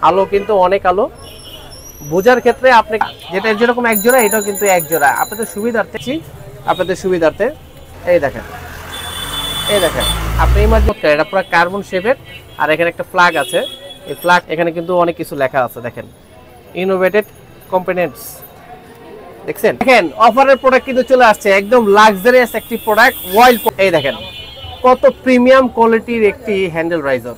আলো কিন্তু অনেক আলো বোঝার ক্ষেত্রে আপনি যেটা যেরকম এক জোড়া এটাও কিন্তু এক জোড়া আপনাদের সুবিধার্থে এই দেখেন আপনি এটা পুরো কার্বন শেপের আর এখানে একটা ফ্ল্যাগ আছে এই ফ্ল্যাগ এখানে কিন্তু অনেক কিছু লেখা আছে দেখেন ইনোভেটেড কম্পোনেন্টস দেখছেন দেখেন অফারের প্রোডাক্ট কিন্তু চলে আসছে একদম লাক্সারিয়াস একটি প্রোডাক্ট ওয়াইল্ড এই দেখেন কত প্রিমিয়াম কোয়ালিটির একটি হ্যান্ডেল রাইজার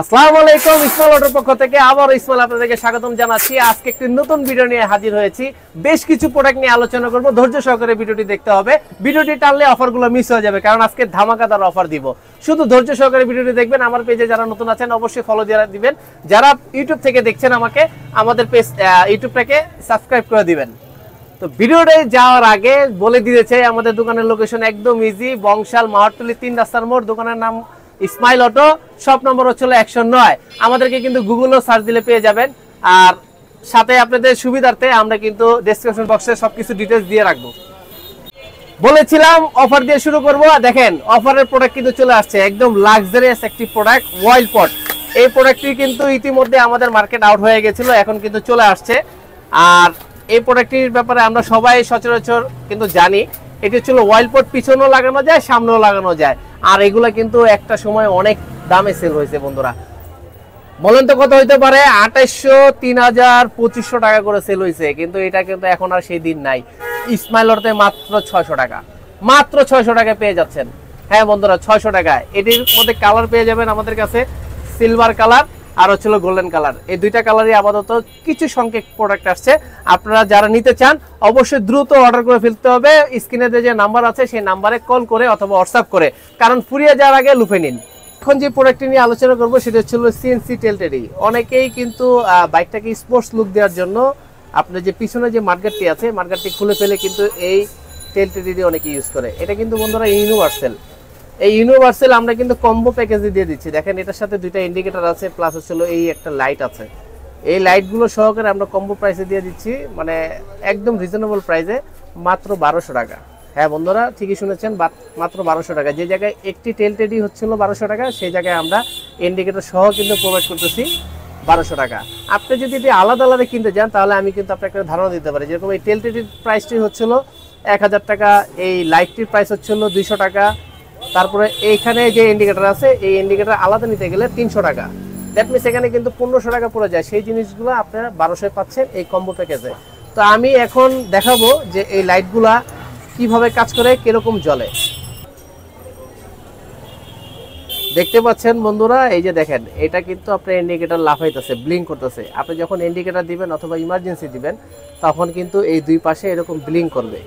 আসসালামু আলাইকুম ইসমাইল অটোর পক্ষ থেকে আবার ইসমাইল আপনাদেরকে স্বাগতম জানাচ্ছি আজকে একটি নতুন ভিডিও নিয়ে হাজির হয়েছি বেশ কিছু প্রোডাক্ট নিয়ে আলোচনা করব ধৈর্য সহকারে ভিডিওটি দেখতে হবে ভিডিওটি টানলে অফারগুলো মিস হয়ে যাবে কারণ আজকে ধামাকাদার অফার দিব শুধু ধৈর্য সহকারে ভিডিওটি দেখবেন আমার পেজে যারা নতুন আছেন অবশ্যই ফলো দিয়ে দিবেন যারা ইউটিউব থেকে দেখছেন আমাদের পেজ ইউটিউবটাকে সাবস্ক্রাইব করে দিবেন তো ভিডিওতে যাওয়ার আগে বলে দিয়েছে আমাদের দোকানের লোকেশন একদম ইজি বংশাল মাহট্টলি 3 রাস্তার মোড় দোকানের নাম ইসমাইল অটো শপ নম্বর হচ্ছে 109 আমাদেরকে কিন্তু গুগলও সার্চ দিলে পেয়ে যাবেন আর সাথে আপনাদের সুবিধার্থে আমরা কিন্তু ডেসক্রিপশন বক্সে সবকিছু ডিটেইলস দিয়ে রাখবো বলেছিলাম অফার দিয়ে শুরু করব দেখেন অফারের প্রোডাক্ট কিন্তু চলে আসছে একদম লাক্সারিয়াস একটি প্রোডাক্ট ওয়াইল্ড পট এই প্রোডাক্টটি কিন্তু ইতিমধ্যে আমাদের মার্কেট আউট হয়ে গেছিল এখন কিন্তু চলে আসছে আর এই প্রোডাক্টটির ব্যাপারে আমরা সবাই সচরাচর কিন্তু জানি এটি হচ্ছে ওয়াইল্ড পট পিছনেও লাগানো যায় সামনেও লাগানো যায় আর এগুলা কিন্তু একটা সময় অনেক দামে সেল হয়েছে বন্ধুরা বলেন তো কত হইতে পারে 2800 3000 2500 টাকা করে সেল হয়েছে কিন্তু এটা কিন্তু এখন আর সেই দিন নাই ইসমাইল অটোতে মাত্র 600 টাকা পেয়ে যাচ্ছেন হ্যাঁ বন্ধুরা 600 টাকা এটির মধ্যে কালার পেয়ে যাবেন আমাদের কাছে সিলভার কালার আর হচ্ছে গোল্ডেন কালার এই দুইটা কালারই আপাতত কিছু সংখ্যক প্রোডাক্ট আসছে আপনারা যারা নিতে চান অবশ্যই দ্রুত অর্ডার করে ফেলতে হবে স্ক্রিনে যে নাম্বার আছে সেই নাম্বারে কল করে অথবা হোয়াটসঅ্যাপ করে কারণ ফুরিয়ে যাওয়ার আগে লুফে নিন এখন যে প্রোডাক্টটি নিয়ে আলোচনা করব সেটা হচ্ছে সিএনসি টেলটেডি অনেকেই কিন্তু বাইকটাকে স্পোর্টস লুক দেওয়ার জন্য আপনার যে পিছনে যে মার্কেটটি আছে মার্কেটটি খুলে ফেলে কিন্তু এই টেলটেডি অনেকে ইউজ করে এটা কিন্তু বন্ধুরা ইউনিভার্সাল এই ইউনিভার্সাল আমরা কিন্তু কম্বো প্যাকেজে দিয়ে দিচ্ছি দেখেন এটার সাথে দুইটা ইন্ডিকেটর আছে প্লাস হচ্ছে এই একটা লাইট আছে এই লাইটগুলো সহকারে আমরা কম্বো প্রাইসে দিয়ে দিচ্ছি মানে একদম রিজনেবল প্রাইসে মাত্র 1200 টাকা হ্যাঁ বন্ধুরা ঠিকই শুনেছেন মাত্র 1200 টাকা যে জায়গায় একটি টেলটেডি হচ্ছিল 1200 টাকা সেই জায়গায় আমরা ইন্ডিকেটর সহ কিন্তু প্রোভাইড করতেছি 1200 টাকা আপনি যদি আলাদা আলাদা কিনতে যান তাহলে আমি কিন্তু আপনাকে ধারণা দিতে পারি যেরকম এই টেলটেডির প্রাইসটি হচ্ছিল 1000 টাকা এই লাইটটির প্রাইস হচ্ছিল 200 টাকা তারপরে এইখানে যে ইন্ডিকেটর আছে এই ইন্ডিকেটর আলাদা নিতে গেলে 300 টাকা দ্যাট মিনস এখানে কিন্তু 1500 টাকা পড়ে যায় সেই জিনিসগুলো আপনারা 1200 পাচ্ছেন এই কম্বো প্যাকেজে তো আমি এখন দেখাবো যে এই লাইটগুলা কিভাবে কাজ করে কিরকম জ্বলে দেখতে পাচ্ছেন বন্ধুরা এই যে দেখেন এটা কিন্তু আপনার ইন্ডিকেটর লাফাইতেছে ব্লিঙ্ক করতেছে আপনি যখন ইন্ডিকেটর দিবেন অথবা ইমার্জেন্সি দিবেন তখন কিন্তু এই দুই পাশে এরকম ব্লিঙ্ক করবে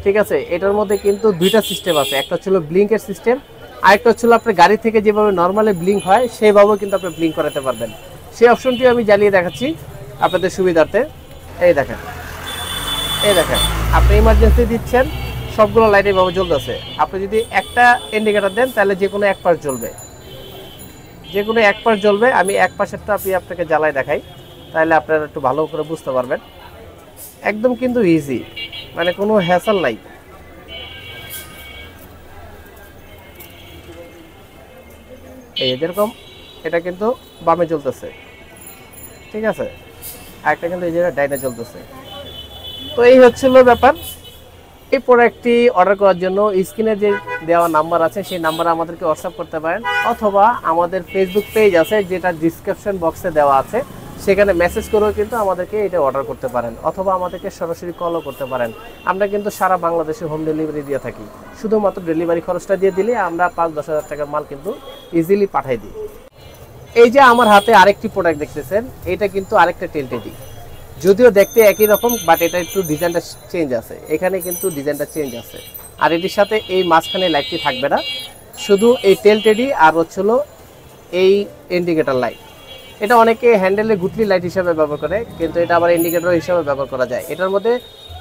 ঠিক আছে এটার মধ্যে কিন্তু দুইটা সিস্টেম আছে একটা হচ্ছে ব্লিঙ্কের সিস্টেম আরেকটা হচ্ছে আপনার গাড়ি থেকে যেভাবে নর্মালি ব্লিঙ্ক হয় সেইভাবেও কিন্তু আপনি ব্লিঙ্ক করাতে পারবেন সেই অপশনটি আমি জ্বালিয়ে দেখাচ্ছি আপনাদের সুবিধার্থে এই দেখেন আপনি ইমার্জেন্সি দিচ্ছেন সবগুলো লাইট এইভাবে জ্বলতেছে আপনি যদি একটা ইন্ডিকেটর দেন তাহলে যে কোনো এক পাশ জ্বলবে আমি এক পাশেরটা আপনাকে জ্বালায় দেখাই তাহলে আপনারা একটু ভালো করে বুঝতে পারবেন একদম কিন্তু ইজি মানে কোনো হ্যাসেল নাই এই যেরকম এটা কিন্তু বামে জ্বলতেছে ঠিক আছে আরেকটা কিন্তু এই জায়গায় ডাইনে জ্বলতেছে তো এই হচ্ছিল ব্যাপার এই প্রোডাক্টটি অর্ডার করার জন্য স্ক্রিনে যে দেওয়া নাম্বার আছে সেই নাম্বারে আমাদেরকে হোয়াটসঅ্যাপ করতে পারেন অথবা আমাদের ফেসবুক পেজ আছে যেটা ডিসক্রিপশন বক্সে দেওয়া আছে সেখানে মেসেজ করেও কিন্তু আমাদেরকে এটা অর্ডার করতে পারেন অথবা আমাদেরকে সরাসরি কলও করতে পারেন আমরা কিন্তু সারা বাংলাদেশে হোম ডেলিভারি দিয়ে থাকি শুধুমাত্র ডেলিভারি খরচটা দিয়ে দিলে আমরা 5-10 হাজার টাকার মাল কিন্তু ইজিলি পাঠিয়ে দিই এই যে আমার হাতে আরেকটি প্রোডাক্ট দেখতেছেন এটা কিন্তু আরেকটা টেলটেডি যদিও দেখতে একই রকম বাট এটা একটু ডিজাইনটা চেঞ্জ আছে এখানে কিন্তু ডিজাইনটা চেঞ্জ আছে আর এটির সাথে এই মাঝখানে লাইটটি থাকবে না শুধু এই টেলটেডি আর হচ্ছিল এই ইন্ডিকেটর লাইট এটা অনেকে হ্যান্ডেলে গুটলি লাইট হিসেবে ব্যবহার করে কিন্তু এটা আবার ইন্ডিকেটর হিসেবে ব্যবহার করা যায় এটার মধ্যে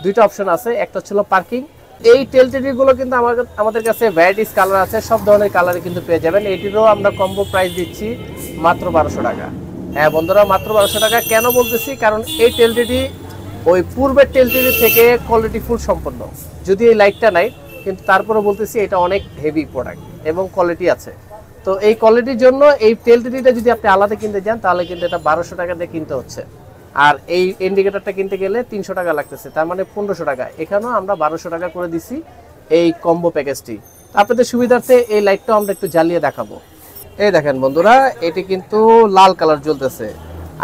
দুইটা অপশন আছে একটা হচ্ছিল পার্কিং এই টেলটেডি গুলো কিন্তু আমাদের কাছে ভ্যারাইটিস কালার আছে সব ধরনের কালারে কিন্তু পেয়ে যাবেন এটিরও আমরা কম্বো প্রাইস দিচ্ছি মাত্র 1200 টাকা হ্যাঁ বন্ধুরা মাত্র 1200 টাকা কেন বলতেছি কারণ এই টেলটেডি ওই পূর্বের টেলটেডি থেকে কোয়ালিটি ফুল সম্পন্ন যদি এই লাইটটা নাই কিন্তু তারপরে বলতেছি এটা অনেক হেভি প্রোডাক্ট এবং কোয়ালিটি আছে তো এই কোয়ালিটির জন্য এই টেলটিডিটা যদি আপনি আলাদা কিনতে যান তাহলে কিন্তু এটা 1200 টাকা দিয়ে কিনতে হচ্ছে, আর এই ইন্ডিকেটরটা কিনতে গেলে 300 টাকা লাগতেছে, তার মানে 1500 টাকা। এখানেও আমরা 1200 টাকা করে দিছি এই কম্বো প্যাকেজটি। আপনাদের সুবিধার্থে এই লাইটটাও আমরা একটু জ্বালিয়ে দেখাবো। এই দেখেন বন্ধুরা, এটি কিন্তু লাল কালার জ্বলতেছে।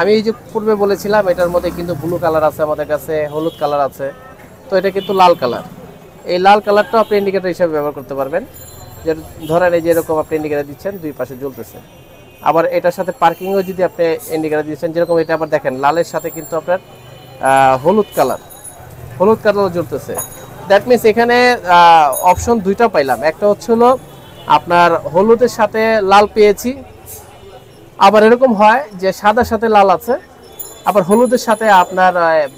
আমি এই যে পূর্বে বলেছিলাম এটার মধ্যে কিন্তু ব্লু কালার আছে, আমাদের কাছে হলুদ কালার আছে, তো এটা কিন্তু লাল কালার। এই লাল কালারটা আপনি ইন্ডিকেটর হিসেবে ব্যবহার করতে পারবেন। যে ধরেন এই যে এরকম আপনি ইন্ডিকেটর দিচ্ছেন, দুই পাশে জ্বলতেছে। আবার এটার সাথে পার্কিংও যদি আপনি ইন্ডিকেটর দিচ্ছেন, যেরকম এটা আবার দেখেন লালের সাথে কিন্তু আপনার হলুদ কালার জ্বলতেছে। দ্যাট মিনস এখানে অপশন দুইটা পাইলাম, একটা হচ্ছে হলো আপনার হলুদের সাথে লাল পেয়েছি, আবার এরকম হয় যে সাদার সাথে লাল আছে, আবার হলুদের সাথে আপনার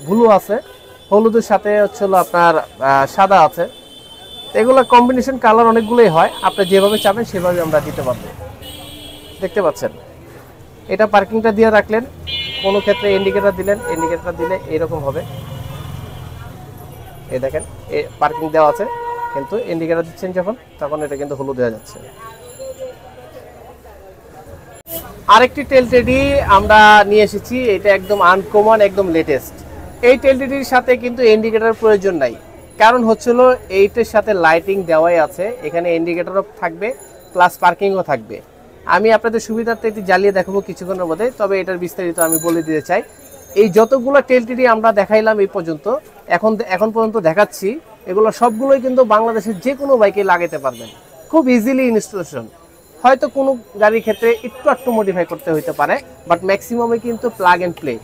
ব্লু আছে, হলুদের সাথে হচ্ছে হলো আপনার সাদা আছে। এগুলো কম্বিনেশন কালার অনেকগুলোই হয়, আপনি যেভাবে চাবেন সেভাবে আমরা দিতে পারবো। দেখতে পাচ্ছেন এটা পার্কিংটা দিয়ে রাখলেন, কোনো ক্ষেত্রে ইন্ডিকেটর দিলেন, ইন্ডিকেটর দিলে এরকম হবে। এই দেখেন এই পার্কিং দেওয়া আছে, কিন্তু ইন্ডিকেটর দিচ্ছেন যখন তখন এটা কিন্তু হলুদ হয়ে যাচ্ছে। আরেকটি টেলটেডি আমরা নিয়ে এসেছি, এটা একদম আনকমন, একদম লেটেস্ট। এই টেলটেডির সাথে কিন্তু ইন্ডিকেটর প্রয়োজন নাই, কারণ হচ্ছিল এইটার সাথে লাইটিং দেওয়াই আছে, এখানে ইন্ডিকেটরও থাকবে প্লাস পার্কিংও থাকবে। আমি আপনাদের সুবিধার্থে এটি জ্বালিয়ে দেখাবো কিছুক্ষণের মধ্যে, তবে এটার বিস্তারিত আমি বলে দিতে চাই। এই যতগুলো টেলটেডি আমরা দেখাইলাম এই পর্যন্ত, এখন পর্যন্ত দেখাচ্ছি, এগুলো সবগুলোই কিন্তু বাংলাদেশের যে কোনো বাইকে লাগাতে পারবেন, খুব ইজিলি ইনস্টলেশন। হয়তো কোনো গাড়ির ক্ষেত্রে একটু মডিফাই করতে হইতে পারে, বাট ম্যাক্সিমামে কিন্তু প্লাগ অ্যান্ড প্লে।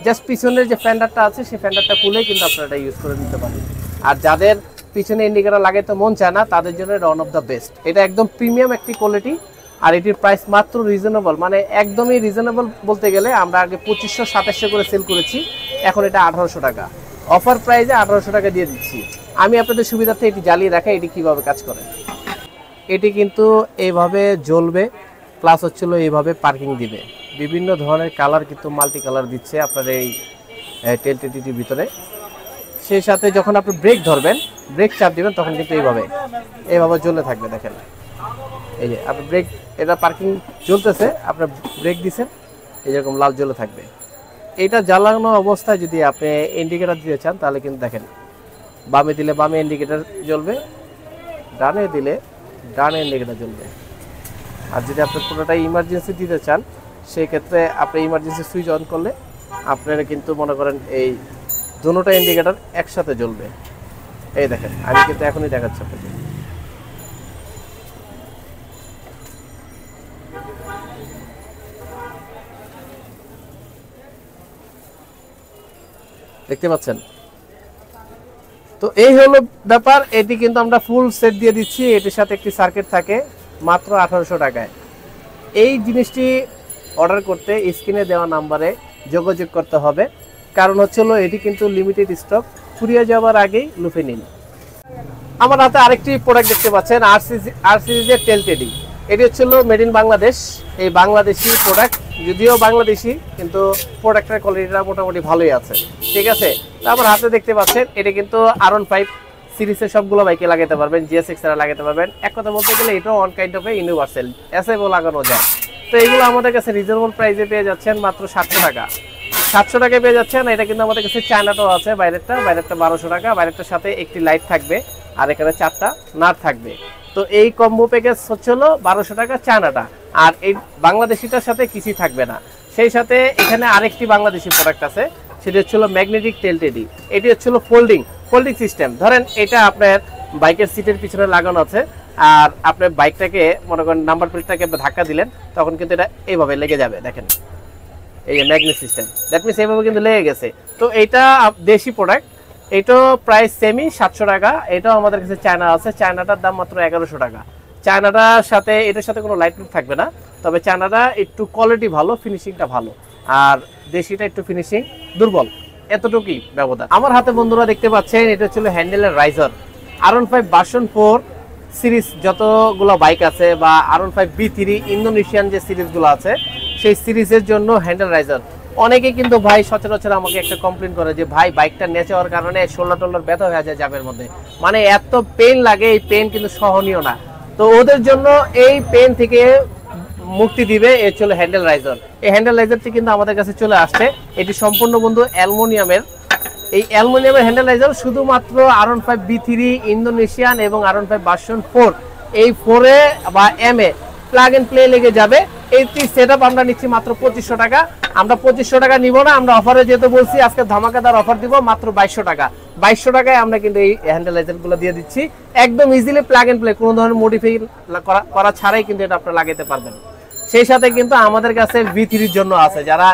জাস্ট পিছনের যে ফ্যান্ডারটা আছে সেই ফ্যান্ডারটা খুলে কিন্তু আপনারা এটা ইউজ করে নিতে পারেন। আর যাদের পিছনে ইন্ডিকেটর লাগাইতে মন চায় না তাদের জন্য এটা ওয়ান অফ দ্য বেস্ট। এটা একদম প্রিমিয়াম একটি কোয়ালিটি, আর এটির প্রাইস মাত্র রিজনেবল, মানে একদমই রিজনেবল বলতে গেলে আমরা আগে 2500-2700 করে সেল করেছি, এখন এটা 1800 টাকা অফার প্রাইসে 1800 টাকা দিয়ে দিচ্ছি। আমি আপনাদের সুবিধার্থে এটি জ্বালিয়ে রাখা, এটি কিভাবে কাজ করে। এটি কিন্তু এইভাবে জ্বলবে, প্লাস হচ্ছিল এইভাবে পার্কিং দিবে। বিভিন্ন ধরনের কালার কিন্তু মাল্টি কালার দিচ্ছে আপনার এই টেলটেডিটির ভিতরে। সেই সাথে যখন আপনি ব্রেক ধরবেন, ব্রেক চাপ দিবেন, তখন কিন্তু এইভাবে জ্বলে থাকবে। দেখেন এই যে আপনি ব্রেক, এটা পার্কিং জ্বলতেছে, আপনার ব্রেক দিচ্ছেন, এইরকম লাল জ্বলে থাকবে। এটা জ্বালানো অবস্থায় যদি আপনি ইন্ডিকেটর দিতে চান তাহলে কিন্তু দেখেন বামে দিলে বামে ইন্ডিকেটর জ্বলবে, ডানে দিলে ডানে ইন্ডিকেটর জ্বলবে। আর যদি আপনি পুরোটাই ইমার্জেন্সি দিতে চান সেই ক্ষেত্রে আপনি ইমার্জেন্সি সুইচ অন করলে আপনারা কিন্তু মনে করেন এই দুটোটা ইন্ডিকেটর একসাথে জ্বলবে। এই দেখেন আমি কিন্তু এখনই দেখাচ্ছি আপনাকে। দেখতে পাচ্ছেন? তো এই হলো ব্যাপার। এটি কিন্তু আমরা ফুল সেট দিয়ে দিচ্ছি, এটির সাথে একটি সার্কিট থাকে, মাত্র 1800 টাকায়। এই জিনিসটি অর্ডার করতে স্ক্রিনে দেওয়া নাম্বারে যোগাযোগ করতে হবে, কারণ হচ্ছিল এটি কিন্তু লিমিটেড স্টক, ফুরিয়ে যাওয়ার আগেই লুফে নিন। আমার হাতে আরেকটি প্রোডাক্ট দেখতে পাচ্ছেন, আর সিরিজের টেলটেডি। এটি হচ্ছিল মেড ইন বাংলাদেশ, এই বাংলাদেশি প্রোডাক্ট, যদিও বাংলাদেশি কিন্তু প্রোডাক্টের কোয়ালিটিটা মোটামুটি ভালোই আছে, ঠিক আছে। তো আমার হাতে দেখতে পাচ্ছেন এটি কিন্তু R15 সিরিজের সবগুলো বাইকে লাগাতে পারবেন, GSX এরা লাগাতে পারবেন। এক কথা বলতে গেলে এটাও ওয়ান কাইন্ড অফ ইউনিভার্সাল, এসএফও লাগানো যায়। তো এইগুলো আমাদের কাছে রিজনেবল প্রাইসে পেয়ে যাচ্ছেন মাত্র 700 টাকা। 700 টাকায় পেয়ে যাচ্ছেন। এটা কিন্তু আমাদের কাছে চায়নাটাও আছে, বাইরেরটা 1200 টাকা। বাইরেরটার সাথে একটি লাইট থাকবে আর এখানে 4টা নাট থাকবে। তো এই কম্বো প্যাকেজ হচ্ছে হলো 1200 টাকা চায়নাটা, আর এই বাংলাদেশিটার সাথে কিছুই থাকবে না। সেই সাথে এখানে আরেকটি বাংলাদেশি প্রোডাক্ট আছে, সেটি হচ্ছিল ম্যাগনেটিক টেলটেডি। এটি হচ্ছিল ফোল্ডিং সিস্টেম। ধরেন এটা আপনার বাইকের সিটের পিছনে লাগানো আছে, আর আপনার বাইকটাকে মনে করেন নাম্বার প্লেটটাকে ধাক্কা দিলেন, তখন কিন্তু এটা এইভাবে লেগে যাবে। দেখেন এই যে ম্যাগনেট সিস্টেম, দ্যাট মিনস এইভাবে কিন্তু লেগে গেছে। তো এটা দেশি প্রোডাক্ট, এটাও প্রাইস সেমি 700 টাকা। এটাও আমাদের কাছে চায়না আছে, চায়নাটার দাম মাত্র 1100 টাকা। চায়নাটার সাথে এটার সাথে কোনো লাইট থাকবে না, তবে চায়নাটা একটু কোয়ালিটি ভালো, ফিনিশিংটা ভালো, আর দেশিটা একটু ফিনিশিং দুর্বল, এতটুকুই ব্যবধান। আমার হাতে বন্ধুরা দেখতে পাচ্ছেন এটা হচ্ছিল হ্যান্ডেলের রাইজার। R15 ভার্সন 4 সিরিজ যতগুলো বাইক আছে, বা R15 B3 ইন্দোনেশিয়ান যে সিরিজগুলো আছে সেই সিরিজের জন্য হ্যান্ডেল রাইজার। অনেকে কিন্তু ভাই সচরাচর আমাকে একটা কমপ্লেন করে যে ভাই বাইকটা নেচে হওয়ার কারণে শোল্ডার টোল্ডার ব্যথা হয়ে যায় জাবের মধ্যে, মানে এত পেন লাগে, এই পেন কিন্তু সহনীয় না। তো ওদের জন্য এই পেন থেকে মুক্তি দিবে এই হলো হ্যান্ডেল রাইজার। এই হ্যান্ডেল রাইজারটি কিন্তু আমাদের কাছে চলে আসছে। এটি সম্পূর্ণ বন্ধু অ্যালুমিনিয়ামের। এই অ্যালুমিনিয়ামের হ্যান্ডেল রাইজার শুধুমাত্র R15 B3 ইন্দোনেশিয়ান এবং R15 ভার্সন 4 এই 4 এ বা M এ প্লাগ এন্ড প্লে লেগে যাবে। এইটি সেটআপ আমরা নিচ্ছি মাত্র 2500 টাকা। আমরা 2500 টাকা নিব না, আমরা অফারে যেতে বলছি আজকে ধামাকাদার অফার দিব মাত্র 2200 টাকা। 2200 টাকায় আমরা কিন্তু এই হ্যান্ডেল রাইজারগুলো দিয়ে দিচ্ছি একদম ইজিলি প্লাগ এন্ড প্লে, কোনো ধরনের মডিফাই করা ছাড়াই কিন্তু এটা আপনারা লাগাতে পারবেন। সেই সাথে কিন্তু আমাদের কাছে V3 এর জন্য আছে, যারা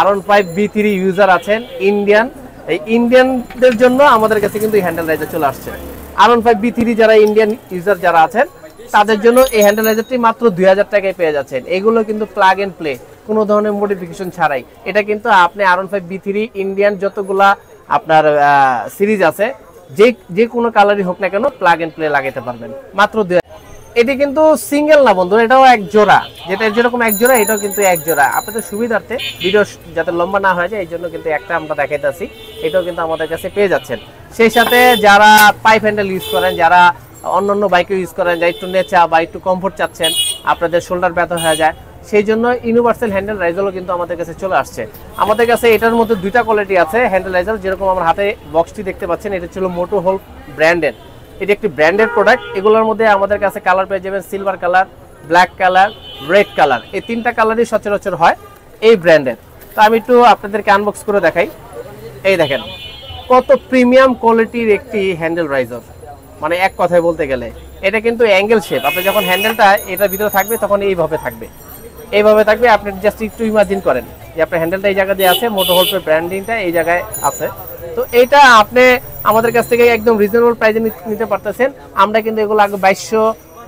R15 B3 ইউজার আছেন ইন্ডিয়ান, এই ইন্ডিয়ানদের জন্য আমাদের কাছে কিন্তু এই হ্যান্ডেল রাইজার চলে আসছে। R15 B3 যারা ইন্ডিয়ান ইউজার যারা আছেন তাদের জন্য এই হ্যান্ডেল রাইজারটি মাত্র 2000 টাকায় পেয়ে যাচ্ছেন। এগুলো কিন্তু প্লাগ এন্ড প্লে, কোনো ধরনের মডিফিকেশন ছাড়াই। এটা কিন্তু আপনি R15 B3 ইন্ডিয়ান যতগুলা আপনার সিরিজ আছে যে কোনো কালারই হোক না কেন প্লাগ এন্ড প্লে লাগাতে পারবেন মাত্র 2000। এটি কিন্তু সিঙ্গেল না বন্ধু, এটাও এক জোড়া, যেটা যেরকম এক জোড়া এটাও কিন্তু এক জোড়া। আপনাদের সুবিধার্থে ভিডিও যাতে লম্বা না হয়ে যায় এই জন্য কিন্তু একটা আমরা দেখাইতেছি, এটাও কিন্তু আমাদের কাছে পেয়ে যাচ্ছেন। সেই সাথে যারা পাইপ হ্যান্ডেল ইউজ করেন, যারা অন্যান্য বাইকে ইউজ করেন, যা একটু নেচা বা একটু কমফোর্ট চাচ্ছেন, আপনাদের শোল্ডার ব্যথা হয়ে যায়, সেই জন্য ইউনিভার্সাল হ্যান্ডেল রাইজারও কিন্তু আমাদের কাছে চলে আসছে। আমাদের কাছে এটার মধ্যে দুইটা কোয়ালিটি আছে হ্যান্ডেল রাইজার, যেরকম আমার হাতে বক্সটি দেখতে পাচ্ছেন, এটা ছিল মোটো হোল ব্র্যান্ডের। এটি একটি ব্র্যান্ডেড প্রোডাক্ট। এগুলোর মধ্যে আমাদের কাছে কালার পেয়ে যাবেন silver colour, black colour, red colour, এই তিনটা কালারই সচরাচর হয় এই ব্র্যান্ডের। তো আমি একটু আপনাদেরকে আনবক্স করে দেখাই। এই দেখেন কত প্রিমিয়াম কোয়ালিটির একটি হ্যান্ডেল রাইজার, মানে এক কথায় বলতে গেলে এটা কিন্তু অ্যাঙ্গেল শেপ। আপনি যখন হ্যান্ডেলটা এটার ভিতরে থাকবে তখন এইভাবে থাকবে, এইভাবে থাকবে। আপনি জাস্ট একটু ইমাজিন করেন যে আপনার হ্যান্ডেলটা এই জায়গা দিয়ে আছে, মোটো হোল্ডের ব্র্যান্ডিংটা এই জায়গায় আছে। তো এটা আপনি আমাদের কাছ থেকে একদম রিজনেবল প্রাইসে নিতে পারতেছেন। আমরা কিন্তু এগুলো আগে 2200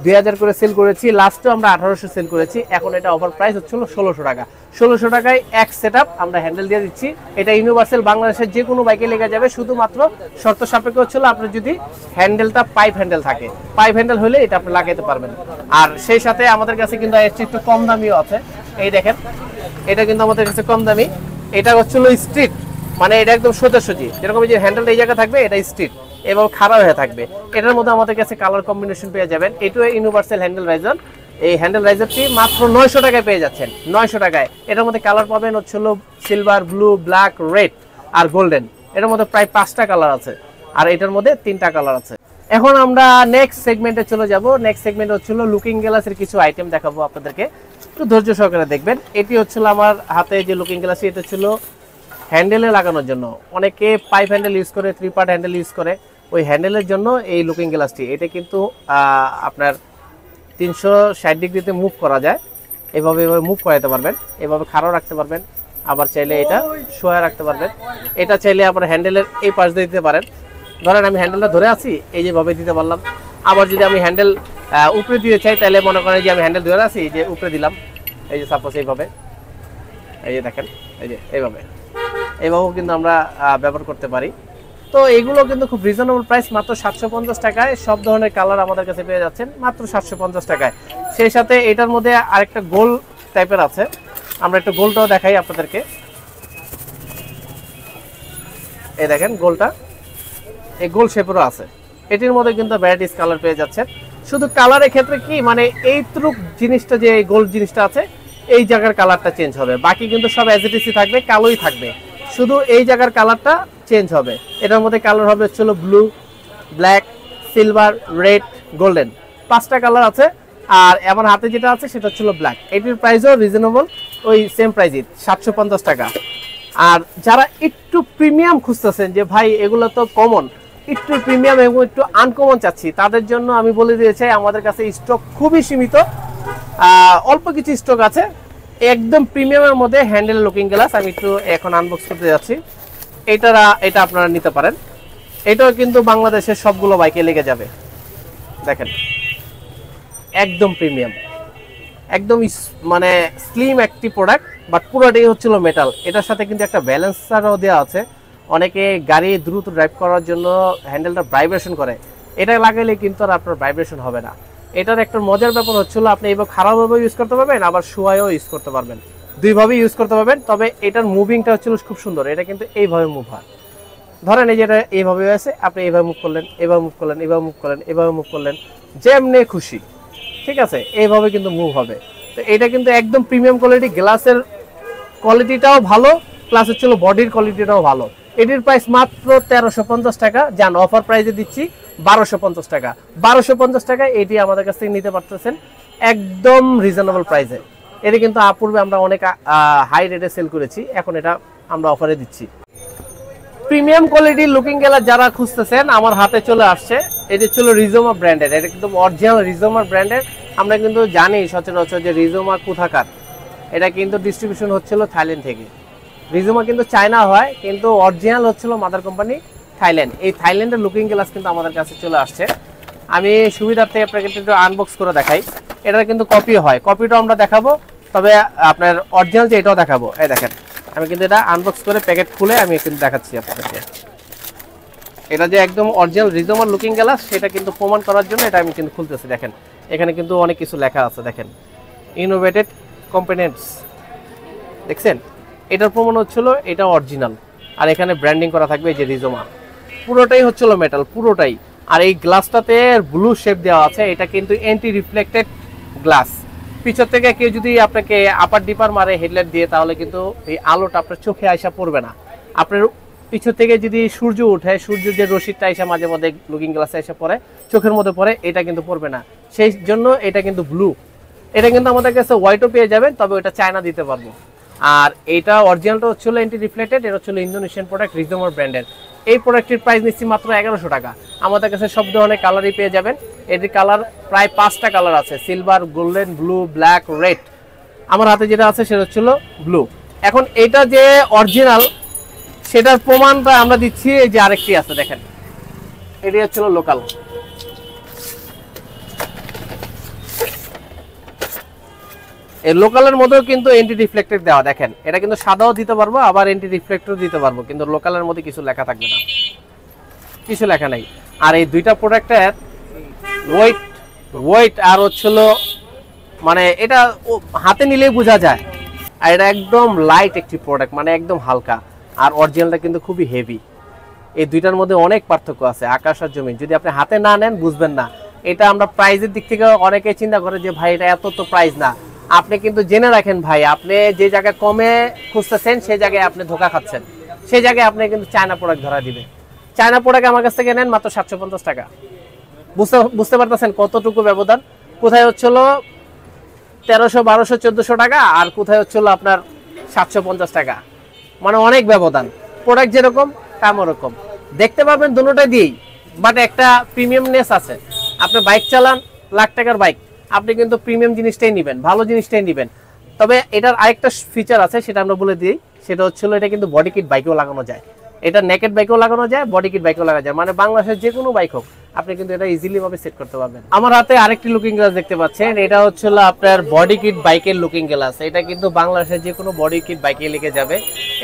2000 করে সেল করেছি, লাস্টও আমরা 1800 সেল করেছি। এখন এটা অফার প্রাইস হচ্ছিল 1600 টাকা। 1600 টাকায় এক সেটআপ আমরা হ্যান্ডেল দিয়ে দিচ্ছি। এটা ইউনিভার্সাল বাংলাদেশের যে কোনো বাইকে লেগে যাবে, শুধুমাত্র শর্ত সাপেক্ষে হচ্ছিল আপনার যদি হ্যান্ডেলটা পাইপ হ্যান্ডেল থাকে, পাইপ হ্যান্ডেল হলে এটা আপনি লাগাইতে পারবেন। আর সেই সাথে আমাদের কাছে কিন্তু একটু কম দামিও আছে। এই দেখেন এটা কিন্তু আমাদের কাছে কম দামি, এটা হচ্ছিল স্ট্রিট, মানে এটা একদম সোজাসুজি, যেরকম যে হ্যান্ডেলটা এই জায়গা থাকবে এটা স্ট্রিট এবং খারাপ হয়ে থাকবে। এটার মধ্যে আমাদের কাছে কালার কম্বিনেশন পেয়ে যাবেন। এটাও ইউনিভার্সাল হ্যান্ডেল রাইজার। এই হ্যান্ডেল রাইজারটি মাত্র 900 টাকায় পেয়ে যাচ্ছেন, 900 টাকায়। এটার মধ্যে কালার পাবেন হচ্ছিল সিলভার, ব্লু, ব্ল্যাক, রেড আর গোল্ডেন। এটার মধ্যে প্রায় 5টা কালার আছে, আর এটার মধ্যে 3টা কালার আছে। এখন আমরা নেক্সট সেগমেন্টে চলে যাব। নেক্সট সেগমেন্ট হচ্ছিল লুকিং গ্লাসের কিছু আইটেম দেখাবো আপনাদেরকে, একটু ধৈর্য সহকারে দেখবেন। এটি হচ্ছিল আমার হাতে যে লুকিং গ্লাস, এটা ছিল হ্যান্ডেলে লাগানোর জন্য। অনেকে পাইপ হ্যান্ডেল ইউজ করে, 3 পার্ট হ্যান্ডেল ইউজ করে, ওই হ্যান্ডেলের জন্য এই লুকিং গ্লাসটি। এটা কিন্তু আপনার 360 ডিগ্রিতে মুভ করা যায়, এভাবে মুভ করাতে পারবেন, এভাবে খাড়াও রাখতে পারবেন, আবার চাইলে এটা শোয়া রাখতে পারবেন। এটা চাইলে আপনার হ্যান্ডেলের এই পাশ দিয়ে দিতে পারেন। ধরেন আমি হ্যান্ডেলটা ধরে আছি, এই যেভাবে দিতে পারলাম। আবার যদি আমি হ্যান্ডেল উপরে দিতে চাই, তাহলে মনে করেন যে আমি হ্যান্ডেল ধরে আছি, যে উপরে দিলাম, এই যে সাপোজ এইভাবে, এই যে দেখেন, এই যে এইভাবেও কিন্তু আমরা ব্যবহার করতে পারি। তো এগুলো কিন্তু খুব রিজনেবল প্রাইস, মাত্র 750 টাকায়। সব ধরনের কালার আমাদের কাছে পেয়ে যাচ্ছেন মাত্র 750 টাকায়। সেই সাথে এটার মধ্যে আরেকটা গোল টাইপের আছে, আমরা একটু গোলটাও দেখাই আপনাদেরকে। এই দেখেন গোলটা, এই গোল শেপেরও আছে। এটির মধ্যে কিন্তু ভ্যারাইটিস কালার পেয়ে যাচ্ছেন। শুধু কালারের ক্ষেত্রে কি, মানে এইটুক জিনিসটা যে গোল জিনিসটা আছে, এই জায়গার কালারটা চেঞ্জ হবে, বাকি কিন্তু সব অ্যাজ ইট ইজ থাকবে, কালোই থাকবে, শুধু এই জায়গার কালারটা চেঞ্জ হবে। এটার মধ্যে কালার হবে হচ্ছিল blue, black, silver, red, golden, 5টা কালার আছে। আর আমার হাতে যেটা আছে সেটা হচ্ছিল ব্ল্যাক। এটির প্রাইসও রিজনেবল, ওই সেম প্রাইসই 750 টাকা। আর যারা একটু প্রিমিয়াম খুঁজতেছেন, যে ভাই এগুলো তো কমন, একটু প্রিমিয়াম এবং একটু আনকমন চাচ্ছি, তাদের জন্য আমি বলে দিয়েছি আমাদের কাছে স্টক খুবই সীমিত, অল্প কিছু স্টক আছে একদম প্রিমিয়ামের মধ্যে হ্যান্ডেল লুকিং গ্লাস। আমি একটু এখন আনবক্স করতে যাচ্ছি। এটা আপনারা নিতে পারেন। এটাও কিন্তু বাংলাদেশের সবগুলো বাইকে লেগে যাবে। দেখেন একদম প্রিমিয়াম, একদম মানে স্লিম একটি প্রোডাক্ট, বাট পুরোটাই হচ্ছিল মেটাল। এটার সাথে কিন্তু একটা ব্যালেন্সারও দেওয়া আছে। অনেকে গাড়ি দ্রুত ড্রাইভ করার জন্য হ্যান্ডেলটা ভাইব্রেশন করে, এটা লাগাইলে কিন্তু আর আপনার ভাইব্রেশন হবে না। এটার একটা মজার ব্যাপার হচ্ছিল, আপনি এইভাবে খারাপভাবে ইউজ করতে পারবেন, আবার শোয়ায়ও ইউজ করতে পারবেন, দুইভাবে ইউজ করতে পারবেন। তবে এটার মুভিংটা হচ্ছিল খুব সুন্দর, এটা কিন্তু এইভাবে মুভ হয়। ধরেন এই যে এটা এইভাবে আছে, আপনি এইভাবে মুভ করলেন, এভাবে মুভ করলেন, এভাবে মুভ করলেন, এভাবে মুভ করলেন, যেমনি খুশি, ঠিক আছে, এইভাবে কিন্তু মুভ হবে। তো তো এটা কিন্তু একদম প্রিমিয়াম কোয়ালিটি, গ্লাসের কোয়ালিটিটাও ভালো, প্লাস হচ্ছিল বডির কোয়ালিটিটাও ভালো। এটির প্রাইস মাত্র 1350 টাকা, যান অফার প্রাইসে দিচ্ছি 1250 টাকা। 1250 টাকায় এটি আমাদের কাছ থেকে নিতে পারতেছেন একদম রিজনেবল প্রাইসে। এটা কিন্তু পূর্বে আমরা অনেক হাই রেটে সেল করেছি, এখন এটা আমরা অফারে দিচ্ছি। প্রিমিয়াম কোয়ালিটির লুকিং গ্লাস যারা খুঁজতেছেন আমার হাতে চলে আসছে। এটি ছিল রিজোমা ব্র্যান্ডের, এটা কিন্তু অরিজিনাল রিজোমা ব্র্যান্ডের। আমরা কিন্তু জানি সচরাচর যে রিজোমা কোথাকার, এটা কিন্তু ডিস্ট্রিবিউশন হচ্ছিল থাইল্যান্ড থেকে। রিজোমা কিন্তু চায়না হয়, কিন্তু অরিজিনাল হচ্ছিল মাদার কোম্পানি থাইল্যান্ড। এই থাইল্যান্ডের লুকিং গ্লাস কিন্তু আমাদের কাছে চলে আসছে। আমি সুবিধার্থে আপনাকে একটু আনবক্স করে দেখাই। এটা কিন্তু কপি হয়, কপিটাও আমরা দেখাবো, তবে আপনার অরিজিনাল যে এটাও দেখাবো। এই দেখেন, আমি কিন্তু এটা আনবক্স করে প্যাকেট খুলে আমি কিন্তু দেখাচ্ছি আপনাদেরকে। এটা যে একদম অরিজিনাল রিজোমার লুকিং গ্লাস সেটা কিন্তু প্রমাণ করার জন্য এটা আমি কিন্তু খুলতেছি। দেখেন এখানে কিন্তু অনেক কিছু লেখা আছে, দেখেন ইনোভেটেড কম্পোনেন্টস, দেখছেন? এটার প্রমাণ হচ্ছিল এটা অরিজিনাল, আর এখানে ব্র্যান্ডিং করা থাকবে এই যে রিজোমা, পুরোটাই হচ্ছিল মেটাল, পুরোটাই। আর এই গ্লাসটাতে ব্লু শেপ দেওয়া আছে, এটা কিন্তু অ্যান্টি রিফ্লেক্টেড গ্লাস। পিছন থেকে কেউ যদি আপনাকে আপার ডিপার মারে হেডলাইট দিয়ে, তাহলে কিন্তু এই আলোটা আপনার চোখে আইসা পড়বে না। আপনার পিছন থেকে যদি সূর্য উঠে, সূর্যের যে রশ্মিটা আইসা মাঝে মধ্যে লুকিং গ্লাসে এসে পড়ে, চোখের মধ্যে পড়ে, এটা কিন্তু পড়বে না। সেই জন্য এটা কিন্তু ব্লু। এটা কিন্তু আমাদের কাছে হোয়াইটও পেয়ে যাবেন, তবে ওটা চায়না দিতে পারবো। আর এটা অরিজিনালটা হচ্ছিল অ্যান্টি রিফ্লেক্টেড, এটা হচ্ছিল ইন্দোনেশিয়ান প্রোডাক্ট রিজোমার ব্র্যান্ডের। এই প্রোডাক্টের প্রাইস নিচ্ছি মাত্র 1100 টাকা। আমাদের কাছে সব ধরনের কালারই পেয়ে যাবেন। এটির কালার প্রায় 5টা কালার আছে, silver, golden, blue, black, red. আমার হাতে যেটা আছে সেটা হচ্ছিল ব্লু। এখন এটা যে অরিজিনাল সেটার প্রমাণটা আমরা দিচ্ছি, এই যে আরেকটি আছে দেখেন, এটি হচ্ছিল লোকাল। এই লোকালের মধ্যেও কিন্তু অ্যান্টি রিফ্লেক্টেড দেওয়া, দেখেন এটা কিন্তু সাদাও দিতে পারবো, আবার অ্যান্টি রিফ্লেক্টরও দিতে পারবো, কিন্তু লোকালের মধ্যে কিছু লেখা থাকবে না, কিছু লেখা নাই। আর এই দুইটা প্রোডাক্টের ওয়েট আর হচ্ছিল মানে এটা হাতে নিলেই বোঝা যায়, আর এটা একদম লাইট একটি প্রোডাক্ট, মানে একদম হালকা। আর অরিজিনালটা কিন্তু খুবই হেভি। এই দুইটার মধ্যে অনেক পার্থক্য আছে, আকাশ আর জমি। যদি আপনি হাতে না নেন বুঝবেন না। এটা আমরা প্রাইজের দিক থেকে অনেকে চিন্তা করে যে ভাই এটা এত তো প্রাইস না। আপনি কিন্তু জেনে রাখেন ভাই, আপনি যে জায়গায় কমে খুঁজতেছেন সেই জায়গায় আপনি ধোকা খাচ্ছেন। সেই জায়গায় আপনি কিন্তু চায়না প্রোডাক্ট ধরা দিবে। চায়না প্রোডাক্ট আমার কাছ থেকে নেন মাত্র 750 টাকা। বুঝতে পারতেছেন কতটুকু ব্যবধান? কোথায় হচ্ছিল 1300, 1200, 1400 টাকা, আর কোথায় হচ্ছিল আপনার 750 টাকা, মানে অনেক ব্যবধান। প্রোডাক্ট যেরকম দাম ওরকম, দেখতে পাবেন দুটোটাই দিয়েই, বাট একটা প্রিমিয়ামনেস আছে। আপনি বাইক চালান, লাখ টাকার বাইক, আপনি কিন্তু প্রিমিয়াম জিনিসটাই নেবেন, ভালো জিনিসটাই নেবেন। তবে এটার আরেকটা ফিচার আছে, সেটা আমরা বলে দিই। সেটা হচ্ছিল এটা কিন্তু বডি কিট বাইকেও লাগানো যায়, এটা নেকেড বাইকেও লাগানো যায়, বডি কিট বাইকেও লাগানো যায়, মানে বাংলাদেশের যে কোনো বাইক হোক আপনি কিন্তু এটা ইজিলি ভাবে সেট করতে পারবেন। আমার হাতে আরেকটি লুকিং গ্লাস দেখতে পাচ্ছেন, এটা হচ্ছিল আপনার বডি কিট বাইকের লুকিং গ্লাস। এটা কিন্তু বাংলাদেশের যে কোনো বডি কিট বাইকে লেগে যাবে।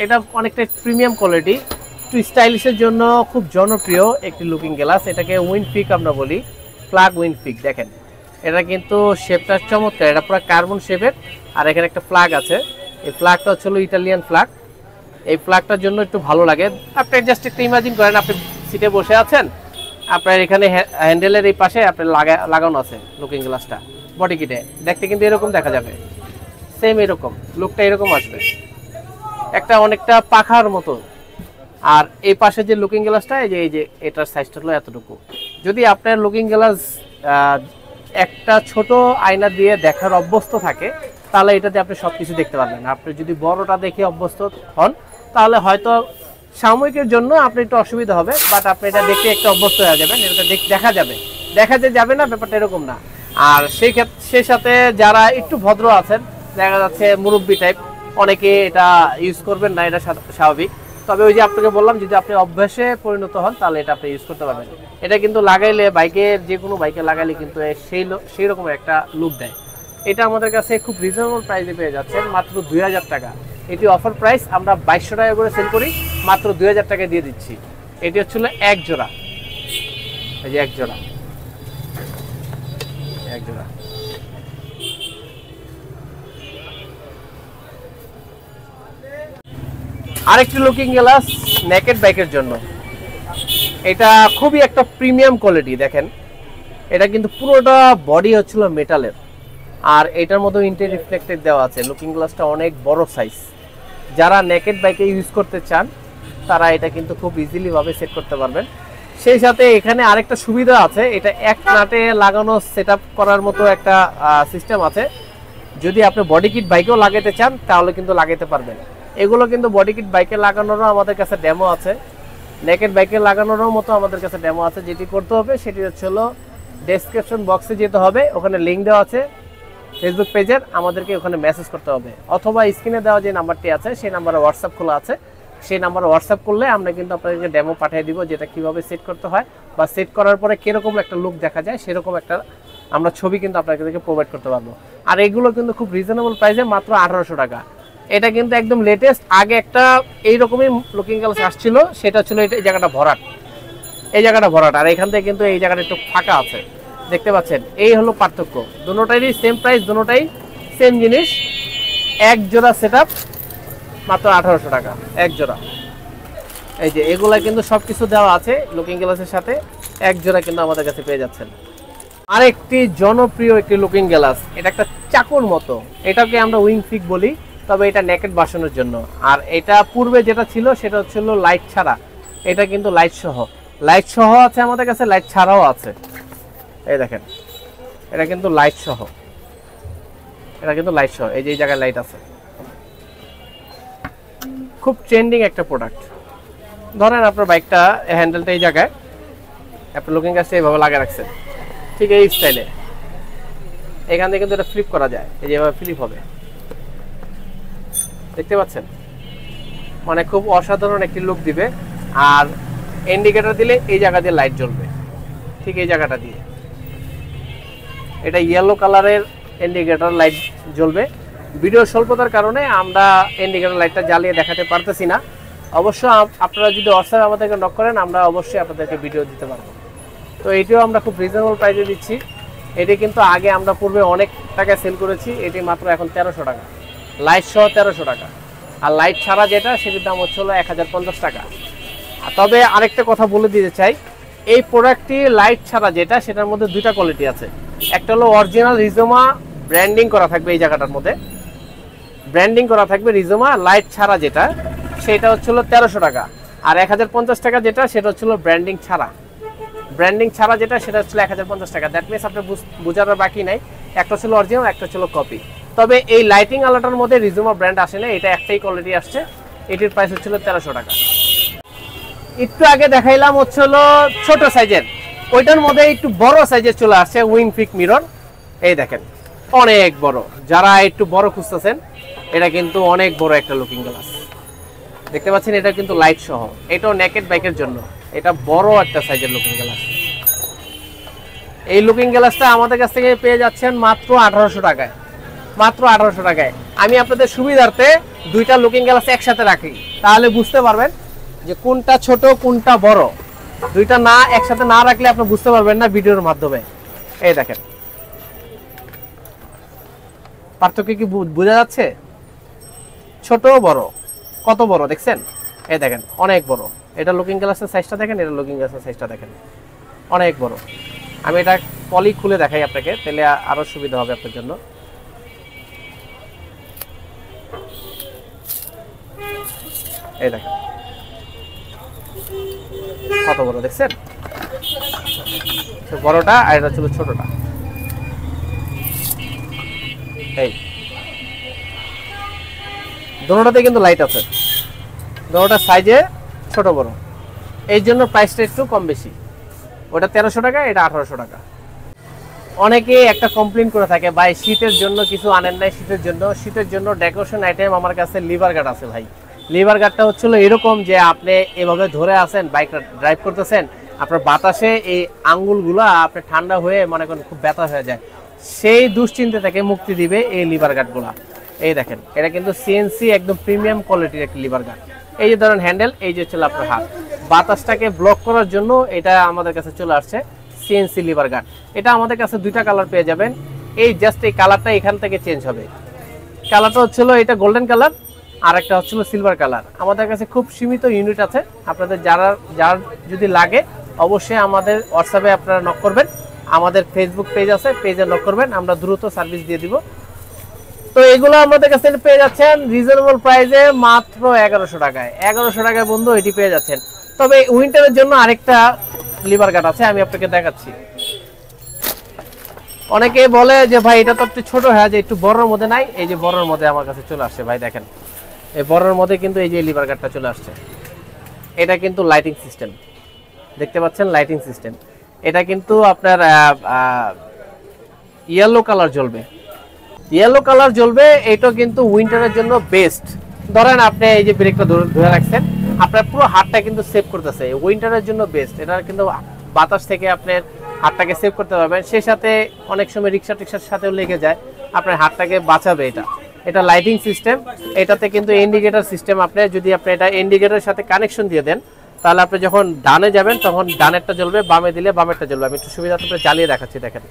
এটা অনেকটা প্রিমিয়াম কোয়ালিটি, একটু স্টাইলিশের জন্য খুব জনপ্রিয় একটি লুকিং গ্লাস। এটাকে উইন্ডপিক আমরা বলি, ফ্ল্যাগ উইন্ডপিক। দেখেন এটা কিন্তু শেপটা চমৎকার, এটা পুরো কার্বন শেপের। আর এখানে একটা ফ্ল্যাগ আছে, এই ফ্ল্যাগটা হচ্ছিল ইটালিয়ান ফ্ল্যাগ। এই ফ্ল্যাগটার জন্য একটু ভালো লাগে। আপনি জাস্ট একটু ইমাজিন করেন, আপনি সিটে বসে আছেন, আপনার এখানে হ্যান্ডেলের এই পাশে আপনার লাগানো আছে লুকিং গ্লাসটা বডি কিটে। দেখতে কিন্তু এরকম দেখা যাবে, সেম এরকম লুকটা এরকম আসবে, একটা অনেকটা পাখার মতো। আর এই পাশে যে লুকিং গ্লাসটা, এই যে এটার সাইজটা হলো এতটুকু। যদি আপনার লুকিং গ্লাস একটা ছোট আয়না দিয়ে দেখার অভ্যস্ত থাকে, তাহলে এটাতে আপনি সবকিছু দেখতে পারবেন। আপনি যদি বড়টা দেখে অভ্যস্ত হন, তাহলে হয়তো সাময়িকের জন্য আপনি একটু অসুবিধা হবে, বাট আপনি এটা দেখে একটু অভ্যস্ত হয়ে যাবেন। এটা দেখা যাবে না, ব্যাপারটা এরকম না। আর সেই সাথে যারা একটু ভদ্র আছেন, দেখা যাচ্ছে মুরব্বি টাইপ, অনেকে এটা ইউজ করবেন না, এটা স্বাভাবিক। তবে ওই যে আপনাকে বললাম, যদি আপনি অভ্যাসে পরিণত হন তাহলে এটা আপনি ইউজ করতে পারবেন। এটা কিন্তু লাগাইলে বাইকের যে কোনো বাইকে লাগাইলে কিন্তু সেই রকম একটা লুক দেয়। এটা আমাদের কাছে খুব রিজনেবল প্রাইসে পেয়ে যাচ্ছেন, মাত্র 2000 টাকা। এটি অফার প্রাইস, আমরা 2200 টাকা করে সেল করি, মাত্র 2000 টাকা দিয়ে দিচ্ছি। এটি হচ্ছিল এক জোড়া, এই যে এক জোড়া। আরেকটি লুকিং গ্লাস নেকেড বাইকের জন্য। এটা খুবই একটা প্রিমিয়াম কোয়ালিটি। দেখেন এটা কিন্তু পুরোটা বডি হচ্ছিল মেটালের, আর এটার মধ্যে ইন্টেল রিফ্লেক্টেড দেওয়া আছে। লুকিং গ্লাসটা অনেক বড় সাইজ। যারা নেকেড বাইকে ইউজ করতে চান তারা এটা কিন্তু খুব ইজিলি ভাবে সেট করতে পারবেন। সেই সাথে এখানে আরেকটা সুবিধা আছে, এটা এক নাটে লাগানো সেটআপ করার মতো একটা সিস্টেম আছে। যদি আপনি বডি কিট বাইকেও লাগাতে চান তাহলে কিন্তু লাগাতে পারবেন। এগুলো কিন্তু বডি কিট বাইকে লাগানোরও আমাদের কাছে ডেমো আছে, নেকেড বাইকে লাগানোরও মতো আমাদের কাছে ডেমো আছে। যেটি করতে হবে সেটি হলো ডেসক্রিপশন বক্সে যেতে হবে, ওখানে লিঙ্ক দেওয়া আছে ফেসবুক পেজের, আমাদেরকে ওখানে মেসেজ করতে হবে, অথবা স্ক্রিনে দেওয়া যে নাম্বারটি আছে সেই নাম্বারে হোয়াটসঅ্যাপ খোলা আছে, সেই নাম্বারে হোয়াটসঅ্যাপ করলে আমরা কিন্তু আপনাদেরকে ডেমো পাঠিয়ে দিব, যেটা কিভাবে সেট করতে হয় বা সেট করার পরে কিরকম একটা লুক দেখা যায় সেরকম একটা আমরা ছবি কিন্তু আপনাদেরকে প্রোভাইড করতে পারবো। আর এগুলো কিন্তু খুব রিজনেবল প্রাইসে, মাত্র 1800 টাকা। এটা কিন্তু একদম লেটেস্ট। আগে একটা এইরকমই লুকিং গ্লাস আসছিল, সেটা ছিল এই জায়গাটা ভরাট, এই জায়গাটা ভরাট, আর এখান থেকে কিন্তু এই জায়গাটা একটু ফাঁকা আছে, দেখতে পাচ্ছেন। এই হলো পার্থক্য, দুটোটারই সেম প্রাইস, দুটোটাই সেম জিনিস। এক জোড়া সেটআপ মাত্র 1800 টাকা, এক জোড়া। এই যে এগুলা কিন্তু সবকিছু দেওয়া আছে লুকিং গ্লাসের সাথে, এক জোড়া কিন্তু আমাদের কাছে পেয়ে যাচ্ছেন। আরেকটি জনপ্রিয় একটি লুকিং গ্লাস, এটা একটা চাকুর মতো, এটাকে আমরা উইং ফিক বলি, তবে এটা নেকেড ভার্সনের জন্য। আর এটা পূর্বে যেটা ছিল সেটা হচ্ছিল লাইট ছাড়া, এটা কিন্তু লাইট সহ, লাইট সহ আছে আমাদের কাছে, লাইট ছাড়াও আছে। এই দেখেন, এটা কিন্তু লাইট সহ, এটা কিন্তু লাইট সহ, এই যে এই জায়গায় লাইট আছে। খুব ট্রেন্ডিং একটা প্রোডাক্ট। ধরেন আপনার বাইকটা হ্যান্ডেলটা এই জায়গায়, আপনি লুকিং গ্লাসটা এইভাবে লাগিয়ে রাখছেন, ঠিক এই স্টাইলে, এখান থেকে কিন্তু এটা ফ্লিপ করা যায়, এই যেভাবে ফ্লিপ হবে, দেখতে পাচ্ছেন, মানে খুব অসাধারণ একটি লুক দিবে। আর ইন্ডিকেটর দিলে এই জায়গা দিয়ে লাইট জ্বলবে, ঠিক এই জায়গাটা দিয়ে, এটা ইয়েলো কালারের ইন্ডিকেটর লাইট জ্বলবে। ভিডিও স্বল্পতার কারণে আমরা ইন্ডিকেটর লাইটটা জ্বালিয়ে দেখাতে পারতেছি না। অবশ্য আপনারা যদি হোয়াটসঅ্যাপে আমাদেরকে নক করেন আমরা অবশ্যই আপনাদেরকে ভিডিও দিতে পারবো। তো এটিও আমরা খুব রিজনেবল প্রাইসে দিচ্ছি। এটি কিন্তু আগে আমরা পূর্বে অনেক টাকায় সেল করেছি, এটি মাত্র এখন 1300 টাকা, লাইট সহ 1300 টাকা। আর লাইট ছাড়া যেটা সেটির দাম হচ্ছিল 1050 টাকা। তবে আরেকটা কথা বলে দিতে চাই, এই প্রোডাক্টটি লাইট ছাড়া যেটা, সেটার মধ্যে দুইটা কোয়ালিটি আছে। একটা হলো অরিজিনাল রিজোমা ব্র্যান্ডিং করা থাকবে, এই জায়গাটার মধ্যে ব্র্যান্ডিং করা থাকবে রিজোমা, লাইট ছাড়া যেটা সেটা হচ্ছিল 1300 টাকা। আর 1050 টাকা যেটা, সেটা হচ্ছিল ব্র্যান্ডিং ছাড়া, ব্র্যান্ডিং ছাড়া যেটা সেটা হচ্ছিল 1050 টাকা। দ্যাট মিনস আপনার বোঝার বাকি নাই, একটা ছিল অরিজিনাল, একটা ছিল কপি। তবে এই লাইটিং আলাটার মধ্যে রিজোমা ব্র্যান্ড আসে না, এটা একটাই কোয়ালিটি আসছে, এটির প্রাইস হচ্ছিল 1300 টাকা। একটু আগে দেখাইলাম হচ্ছিল ছোট সাইজের, ওইটার মধ্যে একটু বড় সাইজের চলে আসছে উইং ফিক মিরর। এই দেখেন অনেক বড়, যারা একটু বড় খুঁজতেছেন এটা কিন্তু অনেক বড় একটা লুকিং গ্লাস, দেখতে পাচ্ছেন। এটা কিন্তু লাইট সহ, এটাও নেকেড বাইকের জন্য, এটা বড় একটা সাইজের লুকিং গ্লাস। এই লুকিং গ্লাসটা আমাদের কাছ থেকে পেয়ে যাচ্ছেন মাত্র 1800 টাকায়, মাত্র 1800 টাকায়। আমি আপনাদের সুবিধার্থে দুইটা লুকিং গ্লাস একসাথে রাখি, তাহলে বুঝতে পারবেন যে কোনটা ছোট কোনটা বড়। দুইটা না একসাথে না রাখলে আপনি বুঝতে পারবেন না ভিডিওর মাধ্যমে। এই দেখেন পার্থক্য কি বোঝা যাচ্ছে? ছোট বড়, কত বড় দেখছেন? এই দেখেন অনেক বড়। এটা লুকিং গ্লাসের সাইজটা দেখেন, এটা লুকিং গ্লাসের সাইজটা দেখেন, অনেক বড়। আমি এটা পলি খুলে দেখাই আপনাকে, তাহলে আরো সুবিধা হবে আপনার জন্য। এই দেখেন কত বড় দেখছেন, বড়টা আর এটা ছিল ছোটটা। এই দুটোটাতে কিন্তু লাইট আছে, দুটোটা সাইজে ছোট বড়, এই জন্য প্রাইসটা একটু কম বেশি। ওটা 1300 টাকা, এটা 1800 টাকা। অনেকে একটা কমপ্লেন করে থাকে, ভাই শীতের জন্য কিছু আনেন নাই, শীতের জন্য ডেকোরেশন আইটেম আমার কাছে লিভার গার্ড আছে। ভাই লিভার গার্ডটা হচ্ছিল এরকম যে আপনি এভাবে ধরে আছেন, বাইকটা ড্রাইভ করতেছেন, আপনার বাতাসে এই আঙ্গুলগুলো আপনি ঠান্ডা হয়ে মনে করেন খুব ব্যথা হয়ে যায়, সেই দুশ্চিন্তা থেকে মুক্তি দিবে এই লিভার গার্ডগুলা। এই দেখেন এটা কিন্তু সিএনসি একদম প্রিমিয়াম কোয়ালিটির একটা লিভার গার্ড। এই যে ধরেন হ্যান্ডেল, এই যে হচ্ছে আপনার হাত, বাতাসটাকে ব্লক করার জন্য এটা আমাদের কাছে চলে আসছে সিএনসি লিভার গার্ড। এটা আমাদের কাছে দুইটা কালার পেয়ে যাবেন। এই জাস্ট এই কালারটা এখান থেকে চেঞ্জ হবে, কালারটা হচ্ছিল এটা গোল্ডেন কালার, আর একটা হচ্ছিল সিলভার কালার। আমাদের কাছে খুব সীমিত ইউনিট আছে, আপনাদের যার যদি লাগে অবশ্যই আমাদের হোয়াটসঅ্যাপে আপনারা নক করবেন, আমাদের ফেসবুক পেজ আছে, পেজে নক করবেন, আমরা দ্রুত সার্ভিস দিয়ে দিব। তো এগুলো আমাদের কাছে পেয়ে যাচ্ছেন রিজনেবল প্রাইসে মাত্র 1100 টাকায়। 1100 টাকায় বন্ধু এটি পেয়ে যাচ্ছেন। তবে উইন্টারের জন্য আরেকটা লিভার গার্ড আছে, আমি আপনাকে দেখাচ্ছি। অনেকে বলে যে ভাই এটা তো একটু ছোট হয়ে যায়, একটু বড়র মধ্যে নাই। এই যে বড়র মধ্যে আমার কাছে চলে আসছে ভাই, দেখেন এই বড়র মধ্যে কিন্তু এই যে লিভার গার্ডটা চলে আসছে। এটা কিন্তু লাইটিং সিস্টেম, দেখতে পাচ্ছেন লাইটিং সিস্টেম। এটা কিন্তু আপনার ইয়েলো কালার জ্বলবে, ইয়েলো কালার জ্বলবে। এটা কিন্তু উইন্টারের জন্য বেস্ট। ধরেন আপনি এই যে ব্রেকটা ধরে রাখছেন, আপনার পুরো হাতটা কিন্তু সেভ করতেছে, উইন্টারের জন্য বেস্ট। এটা কিন্তু বাতাস থেকে আপনার হাতটাকে সেভ করতে পারবেন। সেই সাথে অনেক সময় রিক্সা টিক্সার সাথেও লেগে যায়, আপনার হাতটাকে বাঁচাবে এটা। এটা লাইটিং সিস্টেম, এটাতে কিন্তু ইন্ডিকেটর সিস্টেম। আপনি যদি আপনি এটা ইন্ডিকেটরের সাথে কানেকশন দিয়ে দেন, তাহলে আপনি যখন ডানে যাবেন তখন ডানেরটা জ্বলবে, বামে দিলে বামেরটা জ্বলবে। আমি একটু সুবিধা করে জ্বালিয়ে দেখাচ্ছি, দেখেন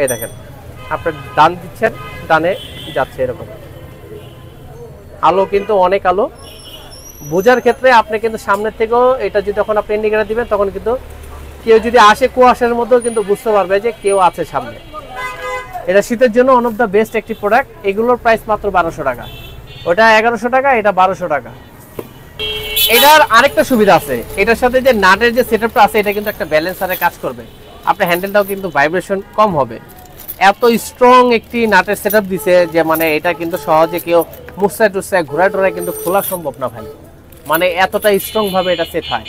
এই দেখেন, আপনি ডান দিচ্ছেন ডানে যাচ্ছে এরকম। আলো কিন্তু অনেক আলো বোঝার ক্ষেত্রে আপনি কিন্তু সামনের থেকেও এটা যদি যখন আপনি ইন্ডিকেটর দিবেন তখন কিন্তু কেউ যদি আসে কুয়াশার মধ্যেও কিন্তু বুঝতে পারবে যে কেউ আছে সামনে। এটা শীতের জন্য ওয়ান অফ দ্য বেস্ট একটি প্রোডাক্ট। এগুলোর প্রাইস মাত্র 1200 টাকা। ওটা 1100 টাকা, এটা 1200 টাকা। এটার আরেকটা সুবিধা আছে, এটার সাথে যে নাটের যে সেটআপটা আছে এটা কিন্তু একটা ব্যালেন্সারে কাজ করবে। আপনার হ্যান্ডেলটাও কিন্তু ভাইব্রেশন কম হবে। এত স্ট্রং একটি নাটের সেটআপ দিছে যে মানে এটা কিন্তু সহজে কেউ মুছায় টুছায় ঘোরায় টোরায় কিন্তু খোলা সম্ভব না ভাই। মানে এতটা স্ট্রং ভাবে এটা সেট হয়,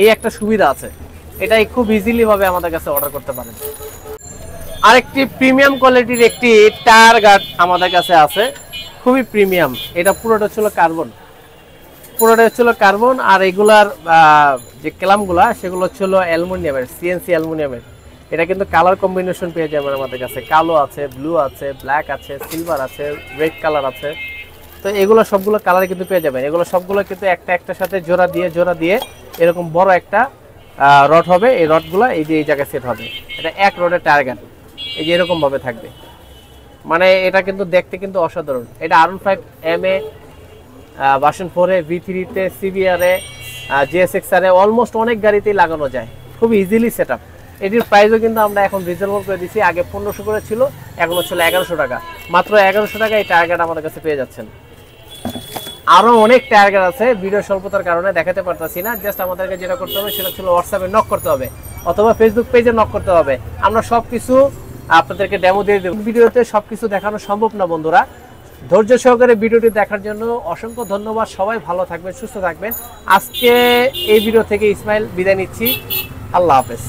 এই একটা সুবিধা আছে। এটাই খুব ইজিলি ভাবে আমাদের কাছে অর্ডার করতে পারেন। আরেকটি প্রিমিয়াম কোয়ালিটির একটি টায়ার গার্ড আমাদের কাছে আছে, খুবই প্রিমিয়াম। এটা পুরোটা ছিল কার্বন, পুরোটা ছিল কার্বন। আর এগুলার যে ক্লামগুলা সেগুলো ছিল অ্যালুমিনিয়ামের, সিএনসি অ্যালুমিনিয়ামের। এটা কিন্তু কালার কম্বিনেশন পেয়ে যাবেন আমাদের কাছে, কালো আছে, ব্লু আছে, ব্ল্যাক আছে, সিলভার আছে, রেড কালার আছে। তো এগুলো সবগুলো কালার কিন্তু পেয়ে যাবেন। এগুলো সবগুলো কিন্তু একটা একটার সাথে জোড়া দিয়ে এরকম বড় একটা রড হবে। এই রডগুলো এই যে এই জায়গায় সেট হবে। এটা এক রডের টায়ার গার্ড, এই যে এরকম ভাবে থাকবে। মানে এটা কিন্তু দেখতে কিন্তু অসাধারণ। এটা R15 MA ভার্সন 4 এ, V3 তে, CBR এ, GSX-R এ অলমোস্ট অনেক গাড়িতেই লাগানো যায়, খুব ইজিলি সেটআপ। এটির প্রাইসও কিন্তু আমরা এখন রিজনেবল করে দিচ্ছি। আগে 1500 করে ছিল, এখন ছিল 1100 টাকা। মাত্র 1100 টাকা এই টায়ার গার্ড আমাদের কাছে পেয়ে যাচ্ছেন। আরো অনেক টায়ার গার্ড আছে, ভিডিও স্বল্পতার কারণে দেখাতে পারতাছি না। জাস্ট আমাদেরকে যেটা করতে হবে সেটা ছিল হোয়াটসঅ্যাপে নক করতে হবে অথবা ফেসবুক পেজে নক করতে হবে। আমরা সবকিছু আপনাদেরকে ডেমো দিয়ে দেব। ভিডিওতে সবকিছু দেখানো সম্ভব না বন্ধুরা। ধৈর্য সহকারে ভিডিওটি দেখার জন্য অসংখ্য ধন্যবাদ। সবাই ভালো থাকবেন, সুস্থ থাকবেন। আজকে এই ভিডিও থেকে ইসমাইল বিদায় নিচ্ছি। আল্লাহ হাফেজ।